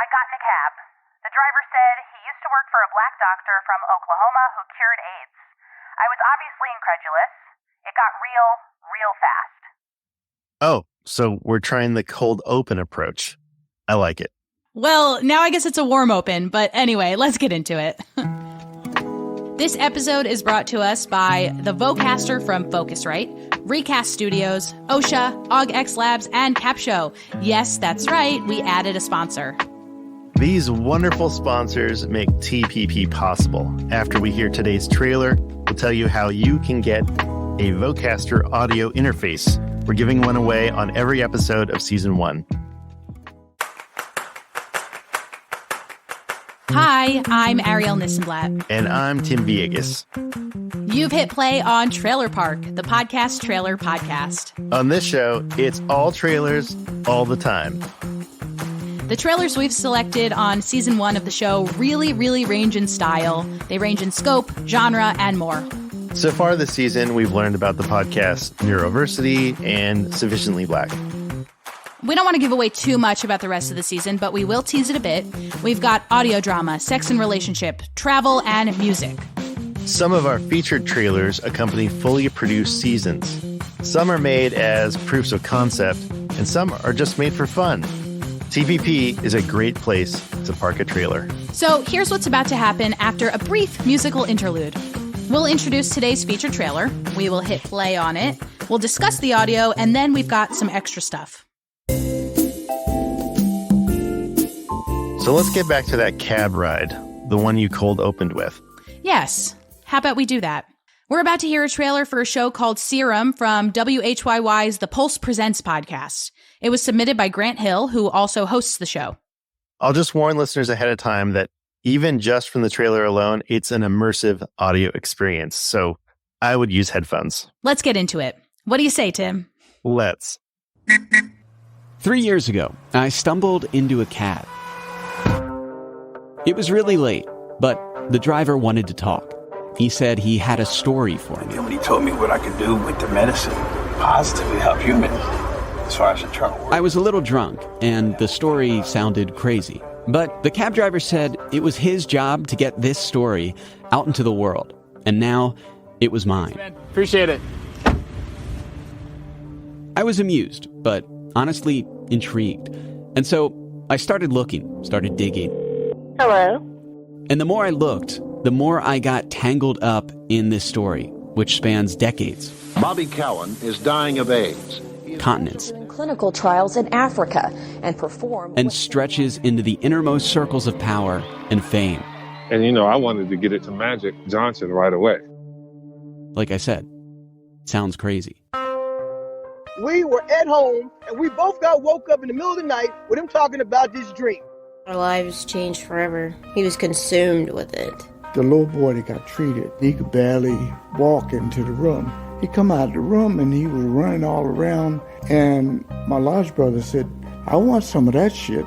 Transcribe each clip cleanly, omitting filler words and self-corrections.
I got in a cab. The driver said he used to work for a black doctor from Oklahoma who cured AIDS. I was obviously incredulous. It got real fast. Oh, so we're trying the cold open approach. I like it. Well, now I guess it's a warm open, but anyway, let's get into it. This episode is brought to us by the Vocaster from Focusrite, Recast Studios, OSHA, AugX Labs, and Capshow. Yes, that's right, we added a sponsor. These wonderful sponsors make TPP possible. After we hear today's trailer, we'll tell you how you can get a Vocaster audio interface. We're giving one away on every episode of Season 1. Hi, I'm Arielle Nissenblatt. And I'm Tim Villegas. You've hit play on Trailer Park, the podcast trailer podcast. On this show, it's all trailers all the time. The trailers we've selected on Season 1 of the show really range in style. They range in scope, genre, and more. So far this season, we've learned about the podcast Neuroversity and Sufficiently Black. We don't want to give away too much about the rest of the season, but we will tease it a bit. We've got audio drama, sex and relationship, travel, and music. Some of our featured trailers accompany fully produced seasons. Some are made as proofs of concept, and some are just made for fun. TPP is a great place to park a trailer. So here's what's about to happen after a brief musical interlude. We'll introduce today's featured trailer. We will hit play on it. We'll discuss the audio, and then we've got some extra stuff. So let's get back to that cab ride, the one you cold opened with. Yes. How about we do that? We're about to hear a trailer for a show called Serum from WHYY's The Pulse Presents podcast. It was submitted by Grant Hill, who also hosts the show. I'll just warn listeners ahead of time that even just from the trailer alone, it's an immersive audio experience. So I would use headphones. Let's get into it. What do you say, Tim? Let's. 3 years ago, I stumbled into a cab. It was really late, but the driver wanted to talk. He said he had a story for me. And when he told me what I could do with the medicine, positively help humans, so I should try to work. I was a little drunk, and the story sounded crazy. But the cab driver said it was his job to get this story out into the world. And now it was mine. Appreciate it. I was amused, but honestly intrigued. And so I started looking, started digging. Hello? And the more I looked, the more I got tangled up in this story, which spans decades. Bobby Cowan is dying of AIDS. Continents. Clinical trials in Africa and stretches into the innermost circles of power and fame. And, I wanted to get it to Magic Johnson right away. Like I said, sounds crazy. We were at home, and we both got woke up in the middle of the night with him talking about this dream. Our lives changed forever. He was consumed with it. The little boy that got treated, he could barely walk into the room. He come out of the room, and he was running all around, and my large brother said, I want some of that shit.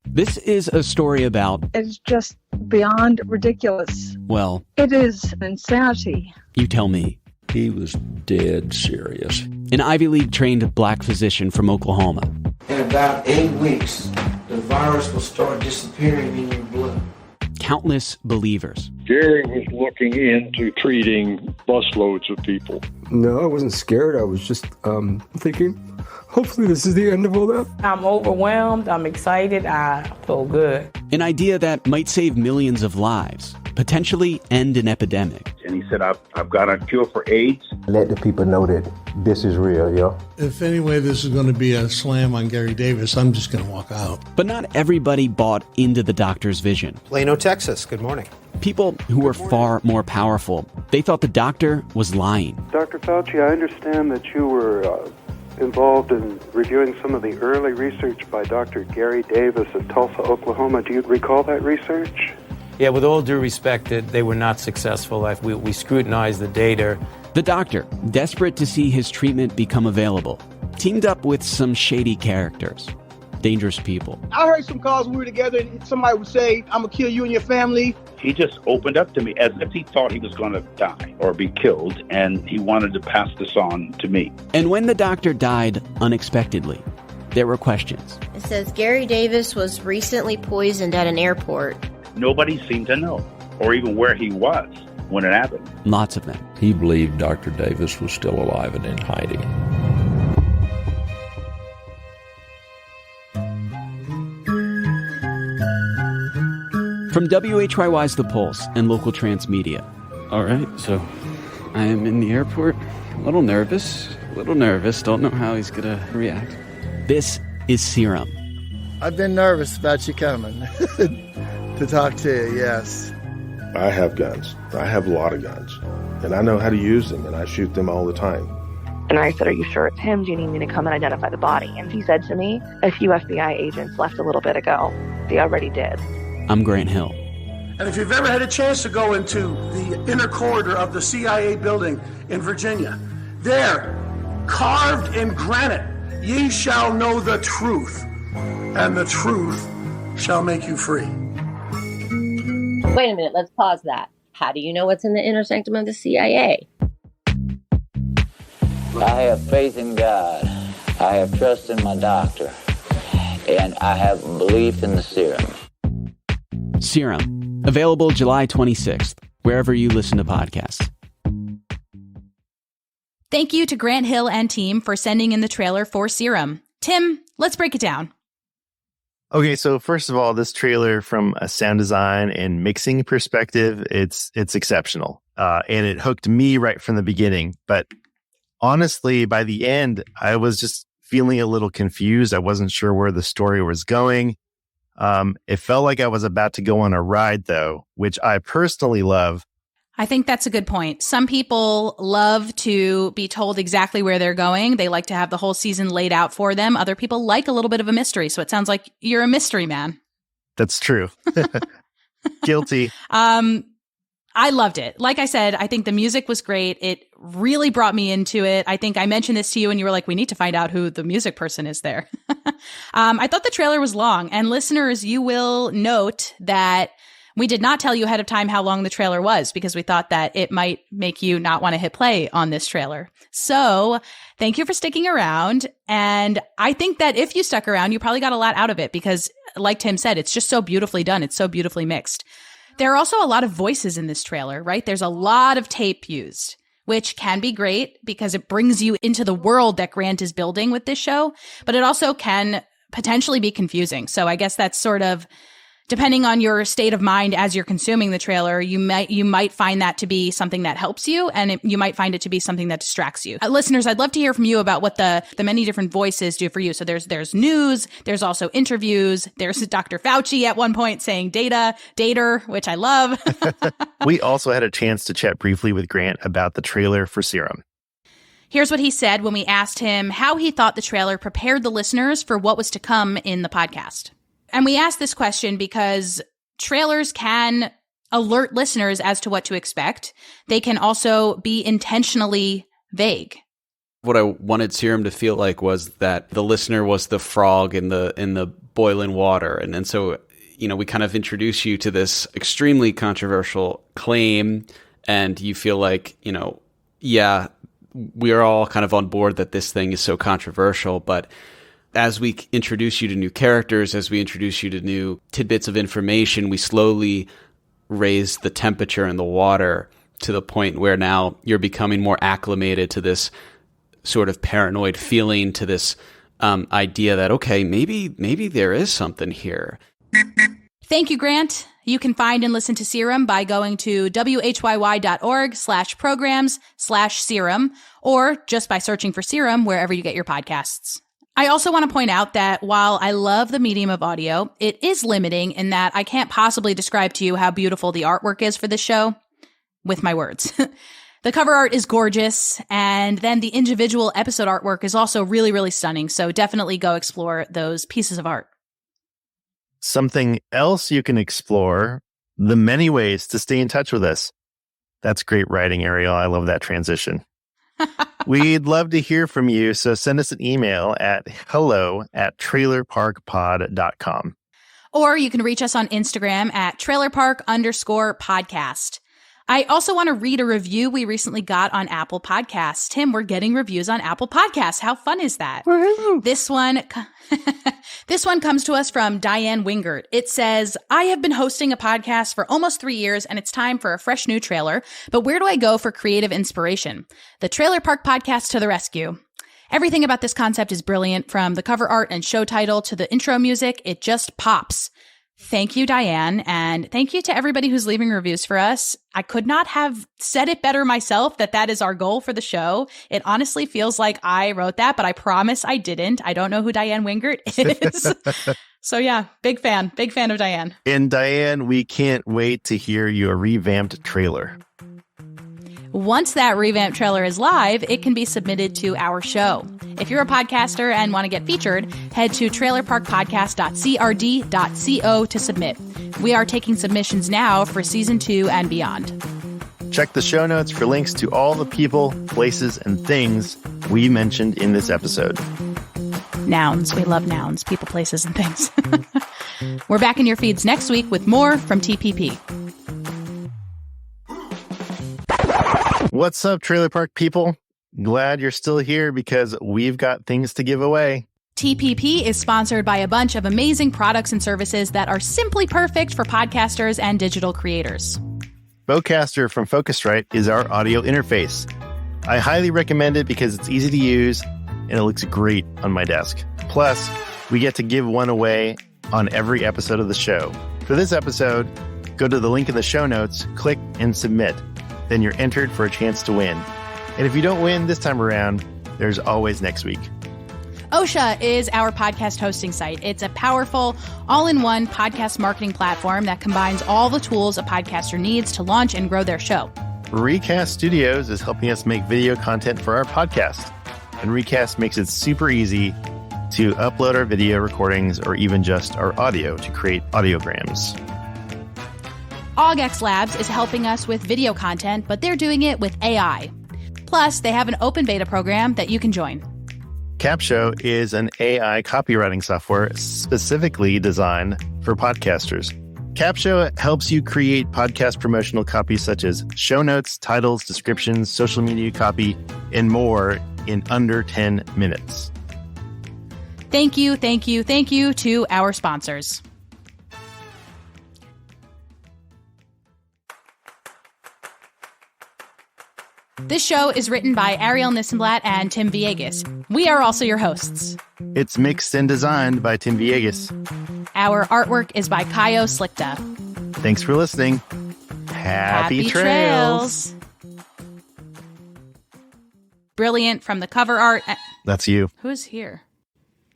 This is a story about... It's just beyond ridiculous. Well... It is insanity. You tell me. He was dead serious. An Ivy League-trained black physician from Oklahoma. In about 8 weeks, the virus will start disappearing in your blood. Countless believers. Gary was looking into treating busloads of people. No, I wasn't scared. I was just thinking, hopefully this is the end of all that. I'm overwhelmed. I'm excited. I feel good. An idea that might save millions of lives, potentially end an epidemic. And he said, I've got a cure for AIDS. Let the people know that this is real, yo. If anyway this is going to be a slam on Gary Davis, I'm just going to walk out. But not everybody bought into the doctor's vision. Plano, Texas. Good morning. People who were far more powerful. They thought the doctor was lying. Dr. Fauci, I understand that you were involved in reviewing some of the early research by Dr. Gary Davis at Tulsa, Oklahoma. Do you recall that research? Yeah, with all due respect, they were not successful. We scrutinized the data. The doctor, desperate to see his treatment become available, teamed up with some shady characters. Dangerous people. I heard some calls when we were together, and somebody would say, I'm going to kill you and your family. He just opened up to me as if he thought he was going to die or be killed, and he wanted to pass this on to me. And when the doctor died unexpectedly, there were questions. It says Gary Davis was recently poisoned at an airport. Nobody seemed to know, or even where he was when it happened. Lots of them. He believed Dr. Davis was still alive and in hiding. From WHYY's The Pulse and Local Trance Media. All right, so I am in the airport, a little nervous, don't know how he's going to react. This is Serum. I've been nervous about you coming to talk to you, yes. I have guns. I have a lot of guns, and I know how to use them, and I shoot them all the time. And I said, are you sure it's him? Do you need me to come and identify the body? And he said to me, a few FBI agents left a little bit ago. They already did. I'm Grant Hill. And if you've ever had a chance to go into the inner corridor of the CIA building in Virginia, there, carved in granite, ye shall know the truth, and the truth shall make you free. Wait a minute, let's pause that. How do you know what's in the inner sanctum of the CIA? I have faith in God. I have trust in my doctor. And I have belief in the serum. Serum, available July 26th, wherever you listen to podcasts. Thank you to Grant Hill and team for sending in the trailer for Serum. Tim, let's break it down. Okay, so first of all, this trailer from a sound design and mixing perspective, it's exceptional. And it hooked me right from the beginning. But honestly, by the end, I was just feeling a little confused. I wasn't sure where the story was going. It felt like I was about to go on a ride, though, which I personally love. I think that's a good point. Some people love to be told exactly where they're going. They like to have the whole season laid out for them. Other people like a little bit of a mystery. So it sounds like you're a mystery man. That's true. Guilty. I loved it. Like I said, I think the music was great. It really brought me into it. I think I mentioned this to you and you were like, we need to find out who the music person is there. I thought the trailer was long. And listeners, you will note that we did not tell you ahead of time how long the trailer was because we thought that it might make you not want to hit play on this trailer. So thank you for sticking around. And I think that if you stuck around, you probably got a lot out of it because like Tim said, it's just so beautifully done. It's so beautifully mixed. There are also a lot of voices in this trailer, right? There's a lot of tape used, which can be great because it brings you into the world that Grant is building with this show, but it also can potentially be confusing. So I guess that's sort of depending on your state of mind as you're consuming the trailer, you might find that to be something that helps you, and you might find it to be something that distracts you. Listeners, I'd love to hear from you about what the many different voices do for you. So there's news, there's also interviews, there's Dr. Fauci at one point saying dater, which I love. We also had a chance to chat briefly with Grant about the trailer for Serum. Here's what he said when we asked him how he thought the trailer prepared the listeners for what was to come in the podcast. And we asked this question because trailers can alert listeners as to what to expect. They can also be intentionally vague. What I wanted Serum to feel like was that the listener was the frog in the boiling water. And so, we kind of introduce you to this extremely controversial claim, and you feel like, yeah, we are all kind of on board that this thing is so controversial, but as we introduce you to new characters, as we introduce you to new tidbits of information, we slowly raise the temperature in the water to the point where now you're becoming more acclimated to this sort of paranoid feeling, to this idea that, okay, maybe there is something here. Thank you, Grant. You can find and listen to Serum by going to whyy.org/programs/serum, or just by searching for Serum wherever you get your podcasts. I also want to point out that while I love the medium of audio, it is limiting in that I can't possibly describe to you how beautiful the artwork is for this show with my words. The cover art is gorgeous, and then the individual episode artwork is also really, really stunning. So definitely go explore those pieces of art. Something else you can explore, the many ways to stay in touch with us. That's great writing, Arielle. I love that transition. We'd love to hear from you, so send us an email at hello@trailerparkpod.com. Or you can reach us on Instagram at trailerpark_podcast. I also want to read a review we recently got on Apple Podcasts. Tim, we're getting reviews on Apple Podcasts. How fun is that? This one comes to us from Diane Wingert. It says, I have been hosting a podcast for almost 3 years, and it's time for a fresh new trailer. But where do I go for creative inspiration? The Trailer Park Podcast to the rescue. Everything about this concept is brilliant, from the cover art and show title to the intro music. It just pops. Thank you, Diane, and thank you to everybody who's leaving reviews for us. I could not have said it better myself that is our goal for the show. It honestly feels like I wrote that, but I promise I didn't. I don't know who Diane Wingert is. So yeah, big fan of Diane. And Diane, we can't wait to hear your revamped trailer. Once that revamped trailer is live, it can be submitted to our show. If you're a podcaster and want to get featured, head to trailerparkpodcast.crd.co to submit. We are taking submissions now for season 2 and beyond. Check the show notes for links to all the people, places, and things we mentioned in this episode. Nouns. We love nouns, people, places, and things. We're back in your feeds next week with more from TPP. What's up, Trailer Park people? Glad you're still here because we've got things to give away. TPP is sponsored by a bunch of amazing products and services that are simply perfect for podcasters and digital creators. Vocaster from Focusrite is our audio interface. I highly recommend it because it's easy to use and it looks great on my desk. Plus, we get to give one away on every episode of the show. For this episode, go to the link in the show notes, click and submit. Then you're entered for a chance to win. And if you don't win this time around, there's always next week. OSHA is our podcast hosting site. It's a powerful, all-in-one podcast marketing platform that combines all the tools a podcaster needs to launch and grow their show. Recast Studios is helping us make video content for our podcast. And Recast makes it super easy to upload our video recordings or even just our audio to create audiograms. AugX Labs is helping us with video content, but they're doing it with AI. Plus, they have an open beta program that you can join. Capsho is an AI copywriting software specifically designed for podcasters. Capsho helps you create podcast promotional copy such as show notes, titles, descriptions, social media copy, and more in under 10 minutes. Thank you to our sponsors. This show is written by Arielle Nissenblatt and Tim Villegas. We are also your hosts. It's mixed and designed by Tim Villegas. Our artwork is by Kaio Slikta. Thanks for listening. Happy trails. Brilliant from the cover art. That's you. Who's here?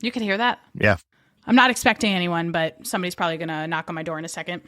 You can hear that? Yeah. I'm not expecting anyone, but somebody's probably going to knock on my door in a second.